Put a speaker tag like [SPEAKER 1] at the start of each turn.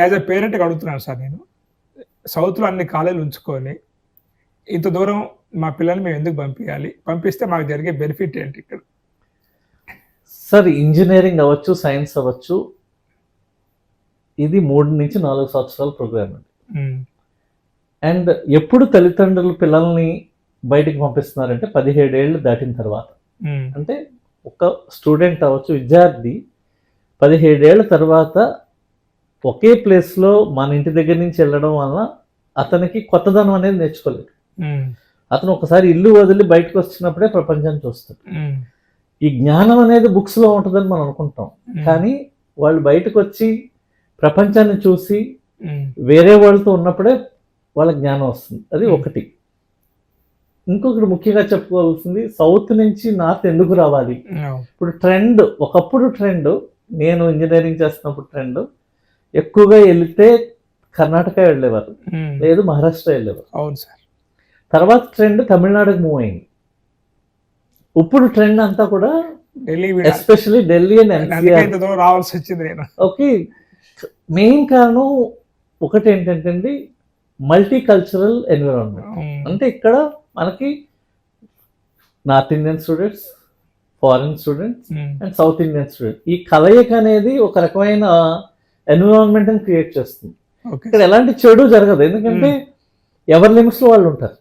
[SPEAKER 1] As a పేరెంట్‌గా అడుగుతున్నాను sir నేను. సౌత్‌లో అన్ని కాలేజీలు ఉంచుకొని, ఇంత దూరం మా పిల్లల్ని మేము ఎందుకు పంపియాలి? పంపిస్తే మాకు జరిగే బెనిఫిట్ ఏంటి ఇక్కడ?
[SPEAKER 2] సార్ ఇంజినీరింగ్ అవ్వచ్చు, సైన్స్ అవ్వచ్చు. ఇది 3-4 సంవత్సరాల ప్రోగ్రామ్ అండి. అండ్ ఎప్పుడు తల్లిదండ్రులు పిల్లల్ని బయటికి పంపిస్తున్నారంటే 17 ఏళ్ళు దాటిన తర్వాత. అంటే ఒక స్టూడెంట్ అవ్వచ్చు, విద్యార్థి 17 ఏళ్ల తర్వాత ఒకే ప్లేస్లో మన ఇంటి దగ్గర నుంచి వెళ్ళడం వల్ల అతనికి కొత్తదనం అనేది నేర్చుకోలేదు. అతను ఒకసారి ఇల్లు వదిలి బయటకు వచ్చినప్పుడే ప్రపంచాన్ని చూస్తాడు. ఈ జ్ఞానం అనేది బుక్స్లో ఉంటుందని మనం అనుకుంటాం, కానీ వాళ్ళు బయటకు వచ్చి ప్రపంచాన్ని చూసి వేరే వాళ్ళతో ఉన్నప్పుడే వాళ్ళ జ్ఞానం వస్తుంది. అది ఒకటి. ఇంకొకటి ముఖ్యంగా చెప్పుకోవాల్సింది, సౌత్ నుంచి నార్త్ ఎందుకు రావాలి? ఇప్పుడు ట్రెండ్, ఒకప్పుడు ట్రెండ్, నేను ఇంజనీరింగ్ చేస్తున్నప్పుడు ట్రెండ్ ఎక్కువగా వెళితే కర్ణాటక వెళ్ళేవారు, లేదు మహారాష్ట్ర వెళ్ళేవారు.
[SPEAKER 1] అవును సార్.
[SPEAKER 2] తర్వాత ట్రెండ్ తమిళనాడుకి మూవ్ అయింది. ఇప్పుడు ట్రెండ్ అంతా కూడా
[SPEAKER 1] Delhi,
[SPEAKER 2] especially Delhi and NCR
[SPEAKER 1] రావాల్సి వచ్చింది నేను.
[SPEAKER 2] ఓకే, మెయిన్ కారణం ఒకటి ఏంటంటే మల్టీ కల్చరల్ ఎన్విరాన్మెంట్. అంటే ఇక్కడ మనకి north Indian students, foreign students and south Indian students, ఈ కలయిక అనేది ఒక రకమైన ఎన్విరాన్మెంట్ ని క్రియేట్ చేస్తుంది. ఇక్కడ ఎలాంటి చెడు జరగదు, ఎందుకంటే ఎవరి లిమిట్స్ లో వాళ్ళు ఉంటారు.